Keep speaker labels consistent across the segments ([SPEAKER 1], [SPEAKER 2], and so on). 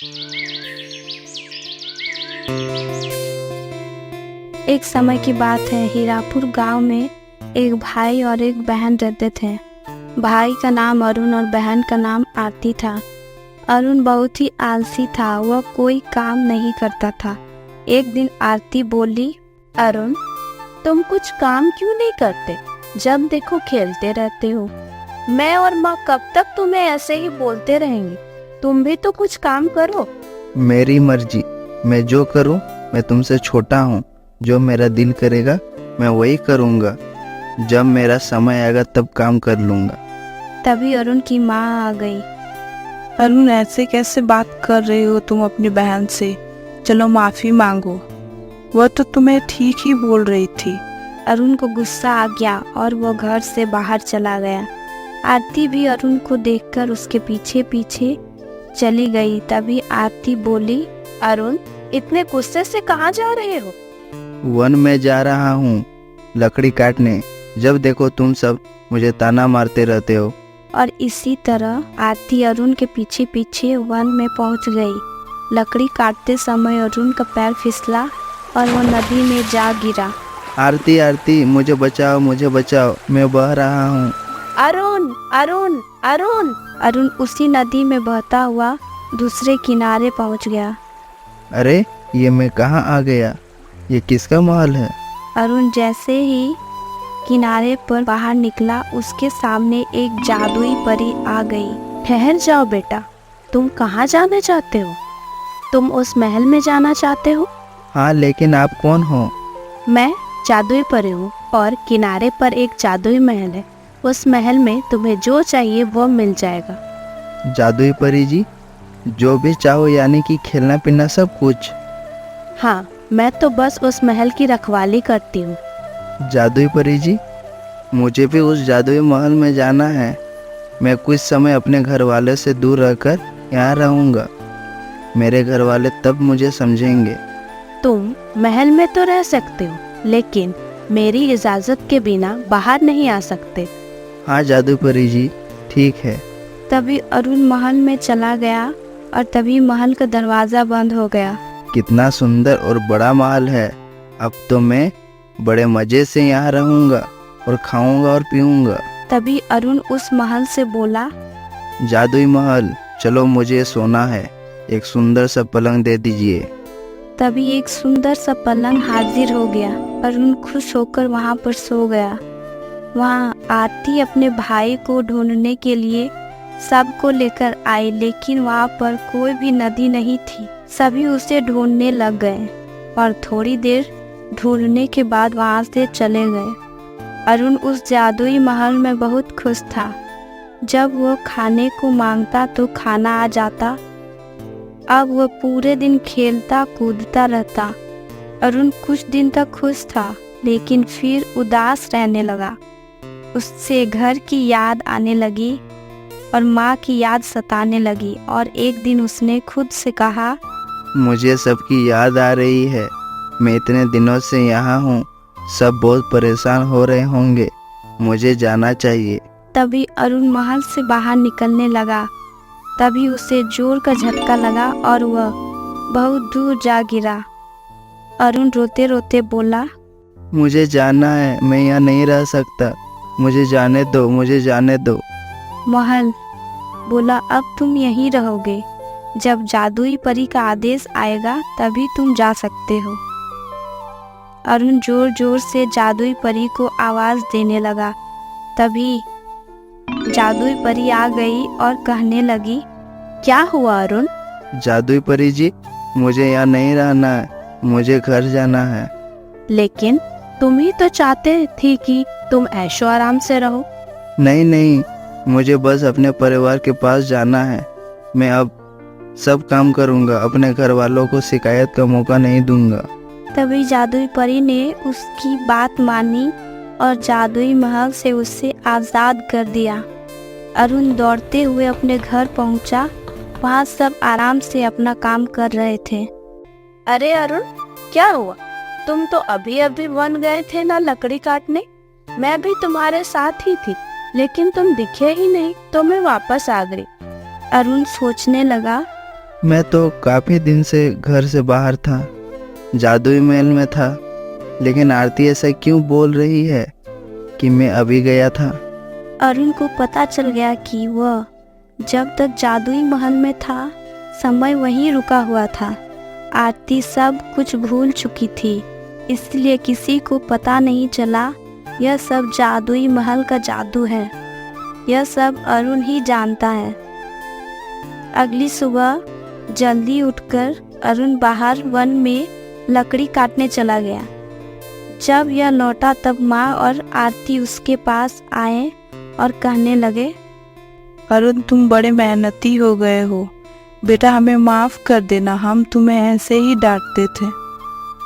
[SPEAKER 1] एक समय की बात है, हीरापुर गांव में एक भाई और एक बहन रहते थे। भाई का नाम अरुण और बहन का नाम आरती था। अरुण बहुत ही आलसी था, वह कोई काम नहीं करता था। एक दिन आरती बोली, अरुण तुम कुछ काम क्यों नहीं करते? जब देखो खेलते रहते हो। मैं और माँ कब तक तुम्हें ऐसे ही बोलते रहेंगे? तुम भी तो कुछ काम करो।
[SPEAKER 2] मेरी मर्जी, मैं जो करूं। मैं तुमसे छोटा हूं, जो मेरा दिल करेगा मैं वही करूंगा। जब मेरा समय आएगा तब काम कर लूंगा।
[SPEAKER 1] तभी अरुण की माँ आ गई।
[SPEAKER 3] अरुण ऐसे कैसे बात कर रहे हो तुम अपनी बहन से? चलो माफी मांगो, वह तो तुम्हें ठीक ही बोल रही थी।
[SPEAKER 1] अरुण को गुस्सा आ गया और वो घर से बाहर चला गया। आरती भी अरुण को देखकर उसके पीछे पीछे चली गई। तभी आरती बोली, अरुण इतने गुस्से से कहाँ जा रहे हो?
[SPEAKER 2] वन में जा रहा हूँ लकड़ी काटने। जब देखो तुम सब मुझे ताना मारते रहते हो।
[SPEAKER 1] और इसी तरह आरती अरुण के पीछे पीछे वन में पहुंच गई। लकड़ी काटते समय अरुण का पैर फिसला और वो नदी में जा गिरा।
[SPEAKER 2] आरती आरती मुझे बचाओ, मुझे बचाओ, मैं बह रहा हूँ।
[SPEAKER 1] अरुण अरुण अरुण। अरुण उसी नदी में बहता हुआ दूसरे किनारे पहुंच गया।
[SPEAKER 2] अरे ये मैं कहाँ आ गया? ये किसका महल है?
[SPEAKER 1] अरुण जैसे ही किनारे पर बाहर निकला, उसके सामने एक जादुई परी आ गई। ठहर जाओ बेटा, तुम कहाँ जाना चाहते हो? तुम उस महल में जाना चाहते हो?
[SPEAKER 2] हाँ, लेकिन आप कौन हो?
[SPEAKER 1] मैं जादुई परी हूँ और किनारे पर एक जादुई महल है। उस महल में तुम्हें जो चाहिए वो मिल जाएगा।
[SPEAKER 2] जादुई परी जी, जो भी चाहो, यानी कि खेलना पीना सब कुछ?
[SPEAKER 1] हाँ, मैं तो बस उस महल की रखवाली करती हूँ।
[SPEAKER 2] जादुई परी जी, मुझे भी उस जादुई महल में जाना है। मैं कुछ समय अपने घर वाले से दूर रहकर यहाँ रहूँगा। मेरे घर वाले तब मुझे समझेंगे।
[SPEAKER 1] तुम महल में तो रह सकते हो, लेकिन मेरी इजाज़त के बिना बाहर नहीं आ सकते।
[SPEAKER 2] हाँ जादुई परी जी, ठीक है।
[SPEAKER 1] तभी अरुण महल में चला गया और तभी महल का दरवाज़ा बंद हो गया।
[SPEAKER 2] कितना सुंदर और बड़ा महल है। अब तो मैं बड़े मज़े से यहाँ रहूँगा और खाऊंगा और पीऊँगा।
[SPEAKER 1] तभी अरुण उस महल से बोला,
[SPEAKER 2] जादुई महल, चलो मुझे सोना है। एक सुंदर सा पलंग दे दीजिए।
[SPEAKER 1] तभी एक सुंदर सा पलंग हाजिर हो गया। अरुण खुश होकर वहाँ पर सो गया। वहाँ आरती अपने भाई को ढूंढने के लिए सबको लेकर आई, लेकिन वहाँ पर कोई भी नदी नहीं थी। सभी उसे ढूंढने लग गए और थोड़ी देर ढूंढने के बाद वहाँ से चले गए। अरुण उस जादुई महल में बहुत खुश था। जब वो खाने को मांगता तो खाना आ जाता। अब वह पूरे दिन खेलता कूदता रहता। अरुण कुछ दिन तक खुश था, लेकिन फिर उदास रहने लगा। उससे घर की याद आने लगी और माँ की याद सताने लगी। और एक दिन उसने खुद से कहा,
[SPEAKER 2] मुझे सबकी याद आ रही है। मैं इतने दिनों से यहाँ हूँ, सब बहुत परेशान हो रहे होंगे। मुझे जाना चाहिए।
[SPEAKER 1] तभी अरुण महल से बाहर निकलने लगा। तभी उसे जोर का झटका लगा और वह बहुत दूर जा गिरा। अरुण रोते रोते बोला,
[SPEAKER 2] मुझे जाना है, मैं यहाँ नहीं रह सकता। मुझे जाने दो, मुझे जाने दो।
[SPEAKER 1] महल बोला, अब तुम यहीं रहोगे। जब जादुई परी का आदेश आएगा तभी तुम जा सकते हो। अरुण जोर जोर से जादुई परी को आवाज देने लगा। तभी जादुई परी आ गई और कहने लगी, क्या हुआ अरुण?
[SPEAKER 2] जादुई परी जी, मुझे यहाँ नहीं रहना है, मुझे घर जाना है।
[SPEAKER 1] लेकिन तुम ही तो चाहते थी कि तुम ऐशो आराम से रहो।
[SPEAKER 2] नहीं नहीं, मुझे बस अपने परिवार के पास जाना है। मैं अब सब काम करूँगा, अपने घर वालों को शिकायत का मौका नहीं दूंगा।
[SPEAKER 1] तभी जादुई परी ने उसकी बात मानी और जादुई महल से उसे आज़ाद कर दिया। अरुण दौड़ते हुए अपने घर पहुंचा। वहां सब आराम से अपना काम कर रहे थे। अरे अरुण, क्या हुआ? तुम तो अभी अभी वन गए थे ना लकड़ी काटने। मैं भी तुम्हारे साथ ही थी, लेकिन तुम दिखे ही नहीं तो मैं वापस आ गई। अरुण सोचने लगा,
[SPEAKER 2] मैं तो काफ़ी दिन से घर से बाहर था, जादुई महल में था, लेकिन आरती ऐसा क्यों बोल रही है कि मैं अभी गया था।
[SPEAKER 1] अरुण को पता चल गया कि वह जब तक जादुई महल में था समय वहीं रुका हुआ था। आरती सब कुछ भूल चुकी थी, इसलिए किसी को पता नहीं चला यह सब जादुई महल का जादू है। यह सब अरुण ही जानता है। अगली सुबह जल्दी उठकर अरुण बाहर वन में लकड़ी काटने चला गया। जब यह लौटा तब माँ और आरती उसके पास आए और कहने लगे,
[SPEAKER 3] अरुण तुम बड़े मेहनती हो गए हो बेटा, हमें माफ़ कर देना, हम तुम्हें ऐसे ही डांटते थे।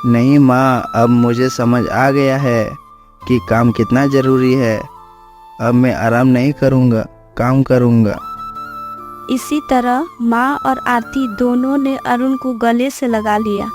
[SPEAKER 2] नहीं माँ, अब मुझे समझ आ गया है कि काम कितना ज़रूरी है। अब मैं आराम नहीं करूँगा, काम करूँगा।
[SPEAKER 1] इसी तरह माँ और आरती दोनों ने अरुण को गले से लगा लिया।